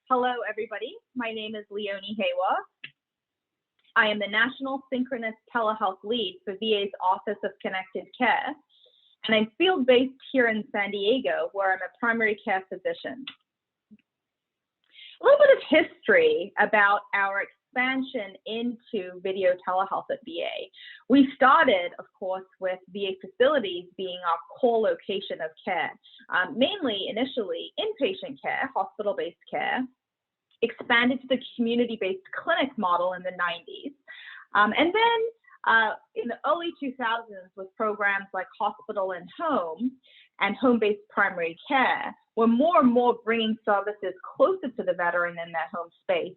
Hello, everybody. My name is Leonie Heyworth. I am the National Synchronous Telehealth Lead for VA's Office of Connected Care, and I'm field-based here in San Diego, where I'm a primary care physician. A little bit of history about our expansion into video telehealth at VA. We started, of course, with VA facilities being our core location of care, mainly initially inpatient care, hospital-based care, expanded to the community-based clinic model in the 90s. And then in the early 2000s with programs like hospital and home-based primary care, we're more and more bringing services closer to the veteran in their home space.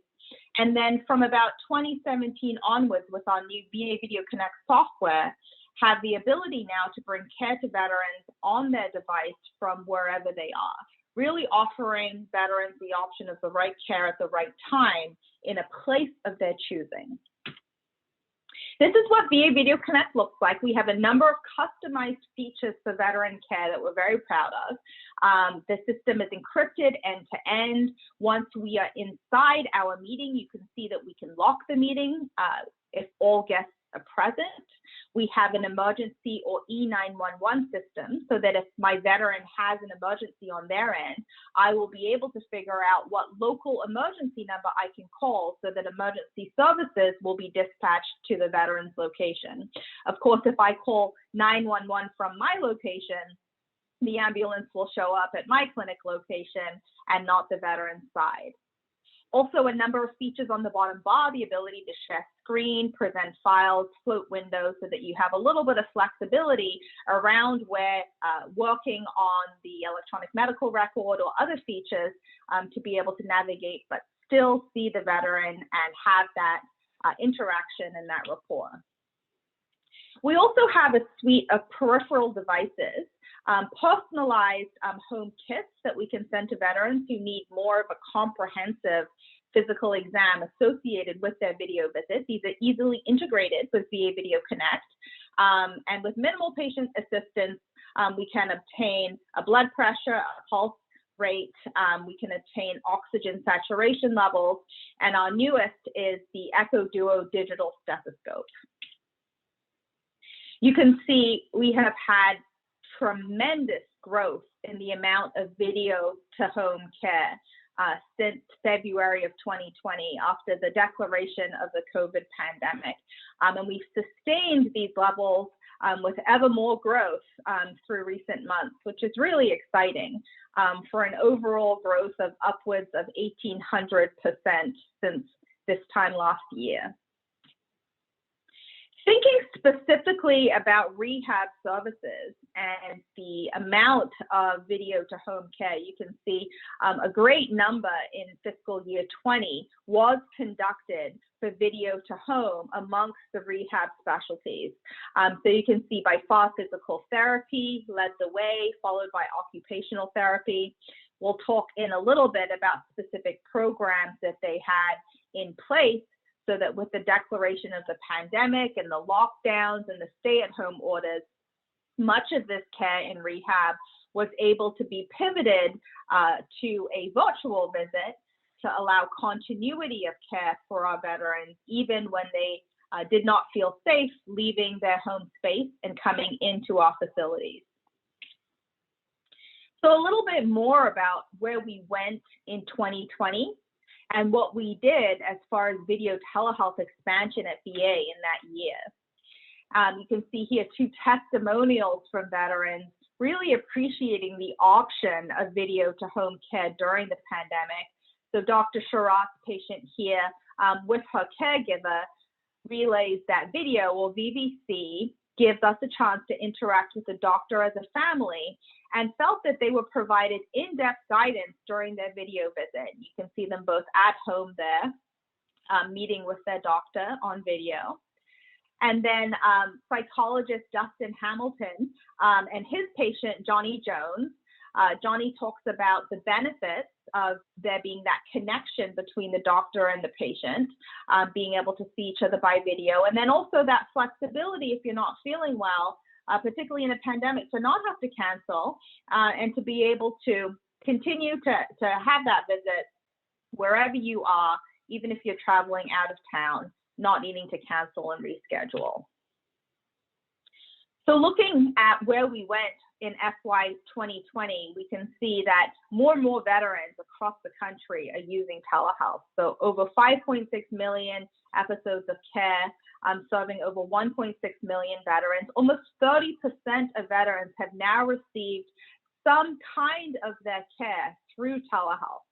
And then from about 2017 onwards with our new VA Video Connect software, have the ability now to bring care to veterans on their device from wherever they are, really offering veterans the option of the right care at the right time in a place of their choosing. This is what VA Video Connect looks like. We have a number of customized features for veteran care that we're very proud of. The system is encrypted end-to-end. Once we are inside our meeting, you can see that we can lock the meeting if all guests are present. We have an emergency or E911 system so that if my veteran has an emergency on their end, I will be able to figure out what local emergency number I can call so that emergency services will be dispatched to the veteran's location. Of course, if I call 911 from my location, the ambulance will show up at my clinic location and not the veteran's side. Also, a number of features on the bottom bar, the ability to share screen, present files, float windows so that you have a little bit of flexibility around where working on the electronic medical record or other features to be able to navigate, but still see the veteran and have that interaction and that rapport. We also have a suite of peripheral devices, personalized home kits that we can send to veterans who need more of a comprehensive physical exam associated with their video visit. These are easily integrated with VA Video Connect. And with minimal patient assistance, we can obtain a blood pressure, a pulse rate, we can obtain oxygen saturation levels, and our newest is the Echo Duo digital stethoscope. You can see we have had tremendous growth in the amount of video to home care since February of 2020 after the declaration of the COVID pandemic. And we've sustained these levels with ever more growth through recent months, which is really exciting for an overall growth of upwards of 1,800% since this time last year. Thinking specifically about rehab services and the amount of video to home care, you can see a great number in fiscal year 20 was conducted for video to home amongst the rehab specialties. So you can see by far physical therapy led the way, followed by occupational therapy. We'll talk in a little bit about specific programs that they had in place so that with the declaration of the pandemic and the lockdowns and the stay-at-home orders, much of this care in rehab was able to be pivoted to a virtual visit to allow continuity of care for our veterans, even when they did not feel safe leaving their home space and coming into our facilities. So a little bit more about where we went in 2020. And what we did as far as video telehealth expansion at VA in that year. You can see here 2 testimonials from veterans really appreciating the option of video to home care during the pandemic. So Dr. Sherrat's patient here with her caregiver relays that video, or VVC, gives us a chance to interact with the doctor as a family and felt that they were provided in-depth guidance during their video visit. You can see them both at home there, meeting with their doctor on video. And then psychologist Dustin Hamilton and his patient, Johnny Jones. Johnny talks about the benefits of there being that connection between the doctor and the patient, being able to see each other by video, and then also that flexibility if you're not feeling well, particularly in a pandemic, to not have to cancel and to be able to continue to have that visit wherever you are, even if you're traveling out of town, not needing to cancel and reschedule. So looking at where we went in FY 2020, we can see that more and more veterans across the country are using telehealth. So over 5.6 million episodes of care, serving over 1.6 million veterans. Almost 30% of veterans have now received some kind of their care through telehealth.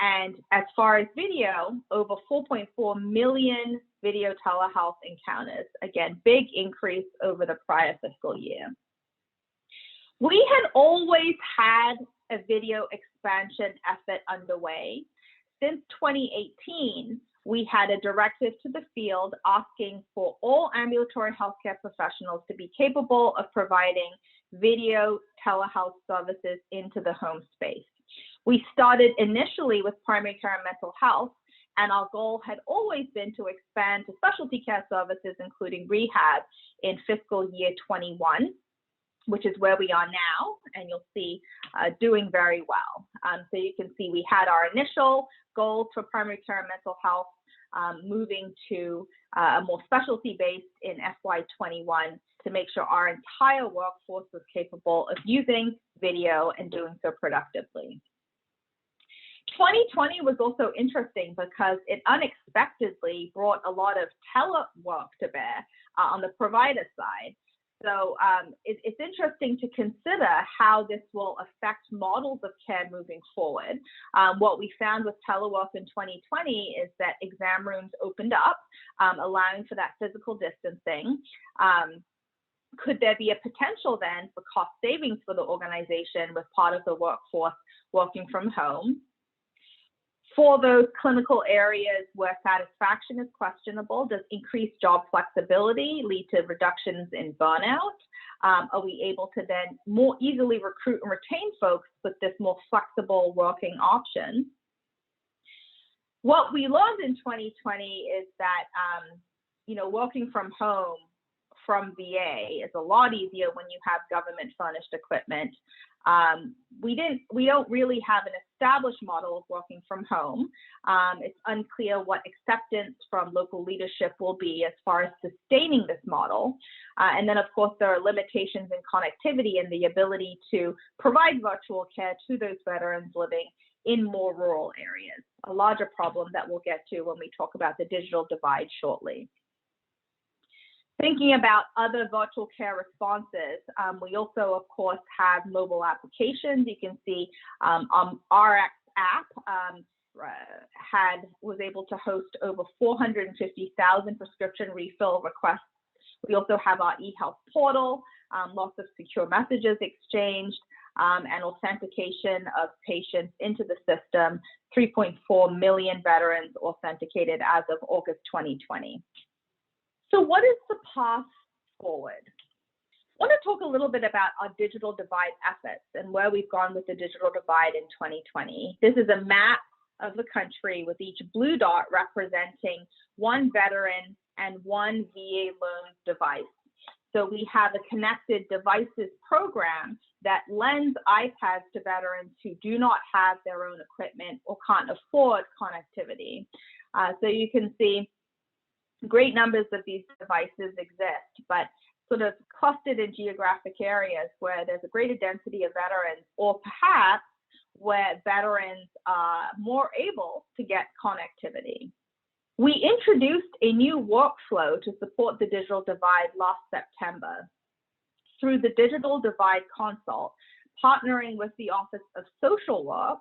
And as far as video, over 4.4 million video telehealth encounters. Again, big increase over the prior fiscal year. We had always had a video expansion effort underway. Since 2018, we had a directive to the field asking for all ambulatory healthcare professionals to be capable of providing video telehealth services into the home space. We started initially with primary care and mental health, and our goal had always been to expand to specialty care services, including rehab, in fiscal year 21, which is where we are now, and you'll see doing very well. So you can see we had our initial goal for primary care and mental health, moving to a more specialty based in FY 21 to make sure our entire workforce was capable of using video and doing so productively. 2020 was also interesting because it unexpectedly brought a lot of telework to bear on the provider side. So it's interesting to consider how this will affect models of care moving forward. What we found with telework in 2020 is that exam rooms opened up, allowing for that physical distancing. Could there be a potential then for cost savings for the organization with part of the workforce working from home? For those clinical areas where satisfaction is questionable, does increased job flexibility lead to reductions in burnout? Are we able to then more easily recruit and retain folks with this more flexible working option? What we learned in 2020 is that, working from home from VA is a lot easier when you have government furnished equipment. We don't really have an established model of working from home. It's unclear what acceptance from local leadership will be as far as sustaining this model. And then, of course, there are limitations in connectivity and the ability to provide virtual care to those veterans living in more rural areas, a larger problem that we'll get to when we talk about the digital divide shortly. Thinking about other virtual care responses, we also, of course, have mobile applications. You can see RX app was able to host over 450,000 prescription refill requests. We also have our eHealth portal, lots of secure messages exchanged, and authentication of patients into the system, 3.4 million veterans authenticated as of August 2020. So what is the path forward? I want to talk a little bit about our digital divide efforts and where we've gone with the digital divide in 2020. This is a map of the country with each blue dot representing one veteran and one VA loan device. So we have a connected devices program that lends iPads to veterans who do not have their own equipment or can't afford connectivity. So you can see great numbers of these devices exist, but sort of clustered in geographic areas where there's a greater density of veterans, or perhaps where veterans are more able to get connectivity. We introduced a new workflow to support the digital divide last September through the Digital Divide Consult, partnering with the Office of Social Work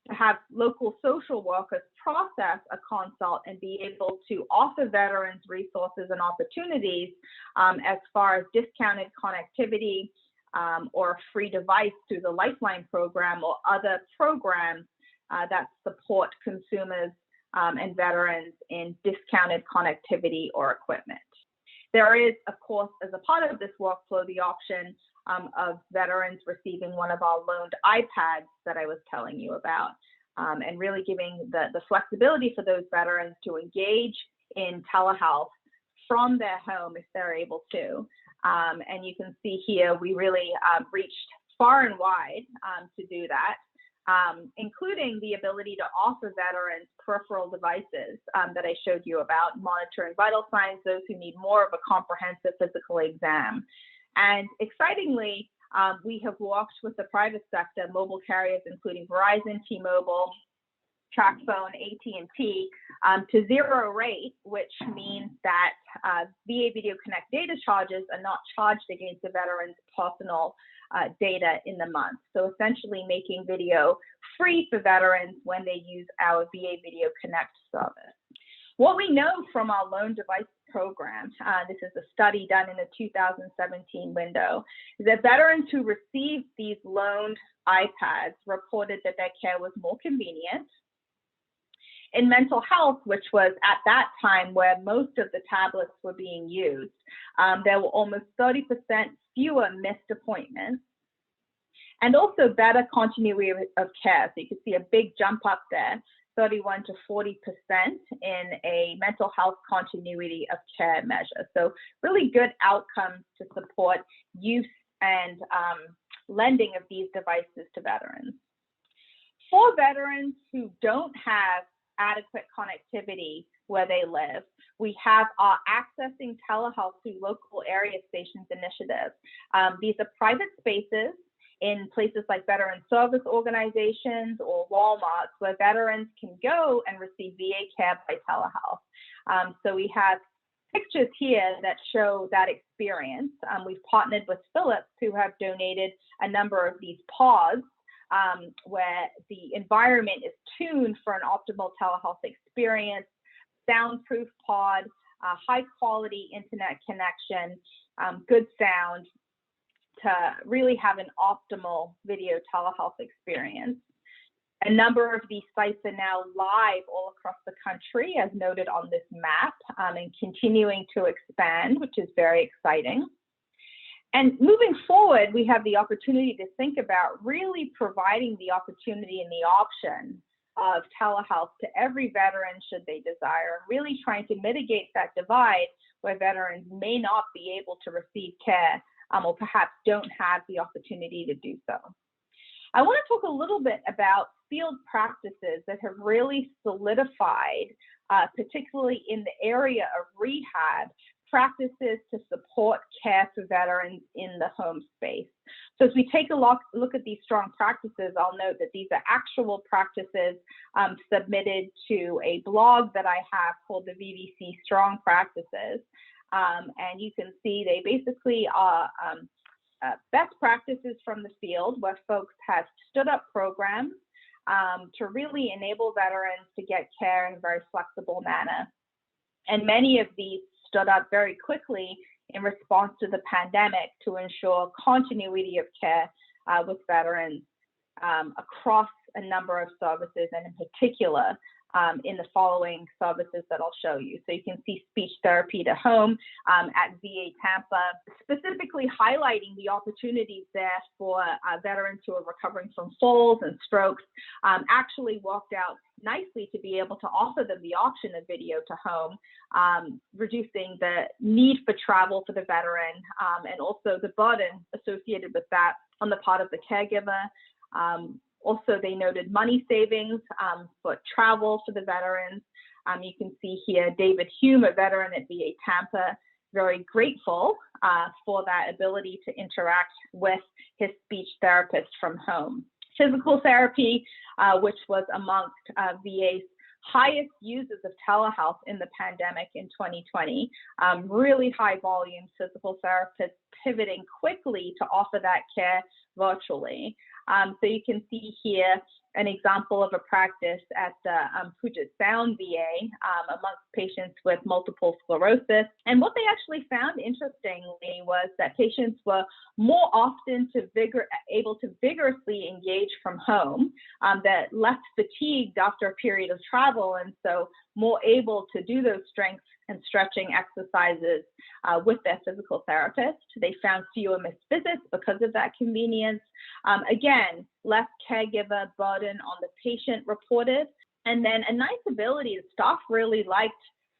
to have local social workers process a consult and be able to offer veterans resources and opportunities as far as discounted connectivity or a free device through the Lifeline program or other programs that support consumers and veterans in discounted connectivity or equipment. There is, of course, as a part of this workflow, the option of veterans receiving one of our loaned iPads that I was telling you about, and really giving the flexibility for those veterans to engage in telehealth from their home if they're able to. And you can see here, we really reached far and wide to do that. including the ability to offer veterans peripheral devices that I showed you about, monitoring vital signs, those who need more of a comprehensive physical exam. And excitingly, we have worked with the private sector, mobile carriers, including Verizon, T-Mobile, TracFone, AT&T, to zero rate, which means that VA Video Connect data charges are not charged against the veteran's personal data in the month. So essentially making video free for veterans when they use our VA Video Connect service. What we know from our loan device program, this is a study done in the 2017 window, is that veterans who received these loaned iPads reported that their care was more convenient. In mental health, which was at that time where most of the tablets were being used, there were almost 30% fewer missed appointments, and also better continuity of care. So you can see a big jump up there, 31 to 40% in a mental health continuity of care measure. So really good outcomes to support use and lending of these devices to veterans. For veterans who don't have adequate connectivity where they live, we have our Accessing Telehealth through Local Area Stations initiative. These are private spaces in places like veteran service organizations or Walmarts where veterans can go and receive VA care by telehealth. So we have pictures here that show that experience. We've partnered with Philips, who have donated a number of these pods where the environment is tuned for an optimal telehealth experience, soundproof pod, high quality internet connection, good sound, to really have an optimal video telehealth experience. A number of these sites are now live all across the country, as noted on this map, and continuing to expand, which is very exciting. And moving forward, we have the opportunity to think about really providing the opportunity and the option of telehealth to every veteran should they desire, really trying to mitigate that divide where veterans may not be able to receive care or perhaps don't have the opportunity to do so. I want to talk a little bit about field practices that have really solidified, particularly in the area of rehab, practices to support care for veterans in the home space. So as we take a look at these strong practices, I'll note that these are actual practices submitted to a blog that I have called the VVC Strong Practices. And you can see they basically are best practices from the field where folks have stood up programs to really enable veterans to get care in a very flexible manner. And many of these stood up very quickly in response to the pandemic to ensure continuity of care with veterans across a number of services, and in particular in the following services that I'll show you. So you can see speech therapy to home at VA Tampa, specifically highlighting the opportunities there for veterans who are recovering from falls and strokes, actually worked out nicely to be able to offer them the option of video to home, reducing the need for travel for the veteran and also the burden associated with that on the part of the caregiver. Also, they noted money savings for travel for the veterans. You can see here David Hume, a veteran at VA Tampa, very grateful for that ability to interact with his speech therapist from home. Physical therapy, which was amongst VA's highest users of telehealth in the pandemic in 2020, really high volume physical therapists pivoting quickly to offer that care virtually. So you can see here an example of a practice at the Puget Sound VA amongst patients with multiple sclerosis. And what they actually found, interestingly, was that patients were more often able to vigorously engage from home, that less fatigued after a period of travel, and so more able to do those strength and stretching exercises with their physical therapist. They found fewer missed visits because of that convenience. Again, less caregiver burden on the patient reported. And then a nice ability, the staff really liked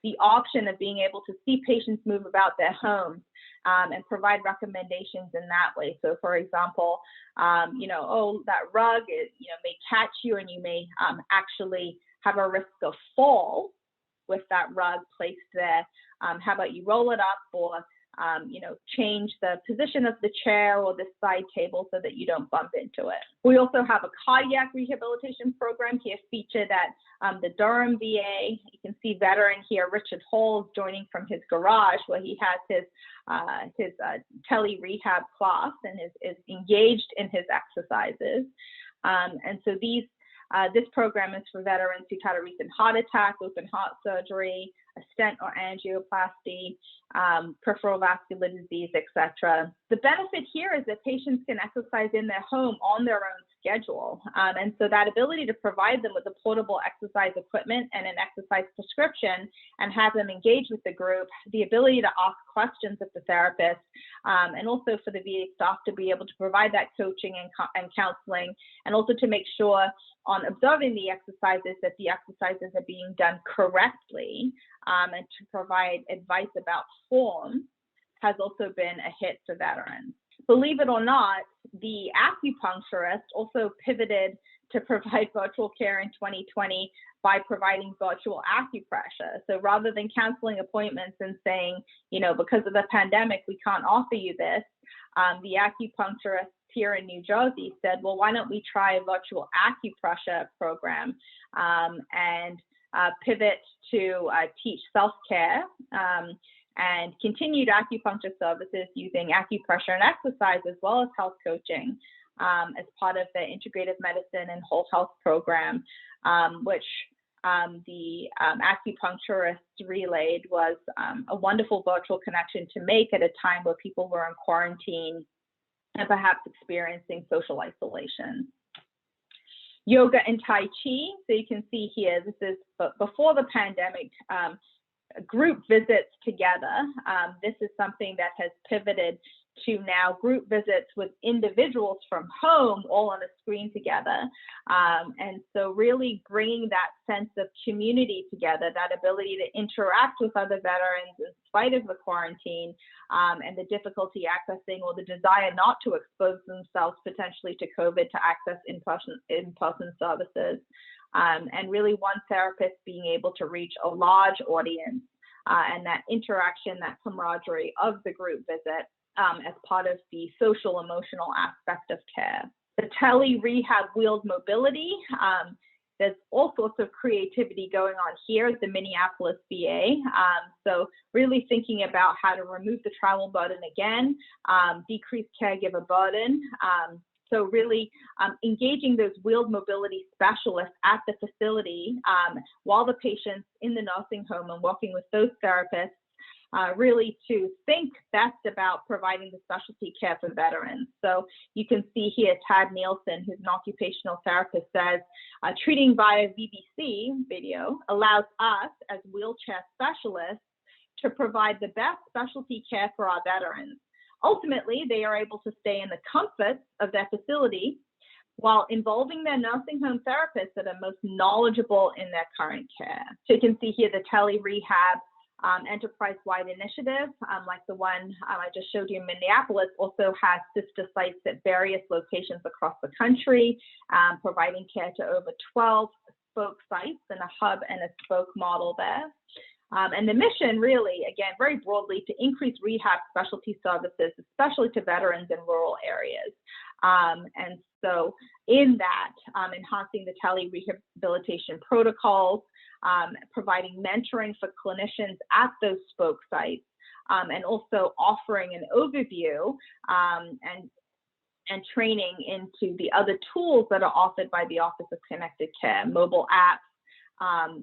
the option of being able to see patients move about their homes and provide recommendations in that way. So, for example, oh, that rug is, may catch you, and you may actually have a risk of fall with that rug placed there. How about you roll it up, or change the position of the chair or the side table so that you don't bump into it. We also have a cardiac rehabilitation program here featured at the Durham VA. You can see veteran here, Richard Hall, joining from his garage where he has his Tele rehab class and is engaged in his exercises. And so this program is for veterans who've had a recent heart attack, open heart surgery, a stent or angioplasty, peripheral vascular disease, etc. The benefit here is that patients can exercise in their home on their own schedule. And so that ability to provide them with a portable exercise equipment and an exercise prescription and have them engage with the group, the ability to ask questions of the therapist, and also for the VA staff to be able to provide that coaching and counseling, and also to make sure on observing the exercises that the exercises are being done correctly, and to provide advice about form has also been a hit for veterans. Believe it or not, the acupuncturist also pivoted to provide virtual care in 2020 by providing virtual acupressure. So rather than canceling appointments and saying, because of the pandemic, we can't offer you this, the acupuncturist here in New Jersey said, well, why don't we try a virtual acupressure program and pivot to teach self-care and continued acupuncture services using acupressure and exercise, as well as health coaching as part of the integrative medicine and whole health program, which the acupuncturist relayed was a wonderful virtual connection to make at a time where people were in quarantine and perhaps experiencing social isolation. Yoga and Tai Chi, so you can see here, this is before the pandemic, group visits together. This is something that has pivoted to now group visits with individuals from home, all on a screen together. And so really bringing that sense of community together, that ability to interact with other veterans in spite of the quarantine and the difficulty accessing or the desire not to expose themselves potentially to COVID to access in-person services. And really one therapist being able to reach a large audience and that interaction, that camaraderie of the group visit as part of the social emotional aspect of care. The Tele rehab wheeled mobility, there's all sorts of creativity going on here at the Minneapolis VA. So really thinking about how to remove the travel burden again, decrease caregiver burden. So really engaging those wheeled mobility specialists at the facility while the patient's in the nursing home and working with those therapists really to think best about providing the specialty care for veterans. So you can see here Tad Nielsen, who's an occupational therapist, says, treating via VBC video allows us as wheelchair specialists to provide the best specialty care for our veterans. Ultimately, they are able to stay in the comforts of their facility while involving their nursing home therapists that are most knowledgeable in their current care. So you can see here the Tele Rehab Enterprisewide initiative, like the one I just showed you in Minneapolis, also has sister sites at various locations across the country, providing care to over 12 spoke sites and a hub and a spoke model there. And the mission really, again, very broadly, to increase rehab specialty services, especially to veterans in rural areas. And so in that, enhancing the tele rehabilitation protocols, providing mentoring for clinicians at those spoke sites, and also offering an overview and training into the other tools that are offered by the Office of Connected Care, mobile apps,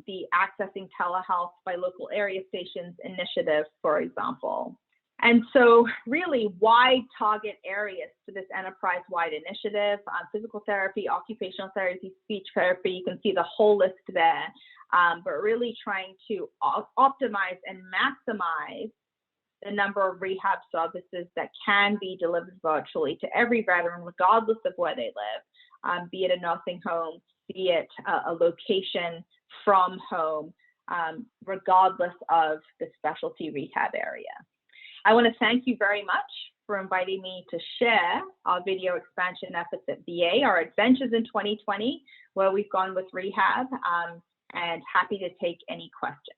the Accessing Telehealth by Local Area Stations initiative, for example. And so really wide target areas for this enterprise-wide initiative, physical therapy, occupational therapy, speech therapy, you can see the whole list there, but really trying to optimize and maximize the number of rehab services that can be delivered virtually to every veteran, regardless of where they live, be it a nursing home, be it a location from home, regardless of the specialty rehab area. I want to thank you very much for inviting me to share our video expansion efforts at VA, our adventures in 2020, where we've gone with rehab, and happy to take any questions.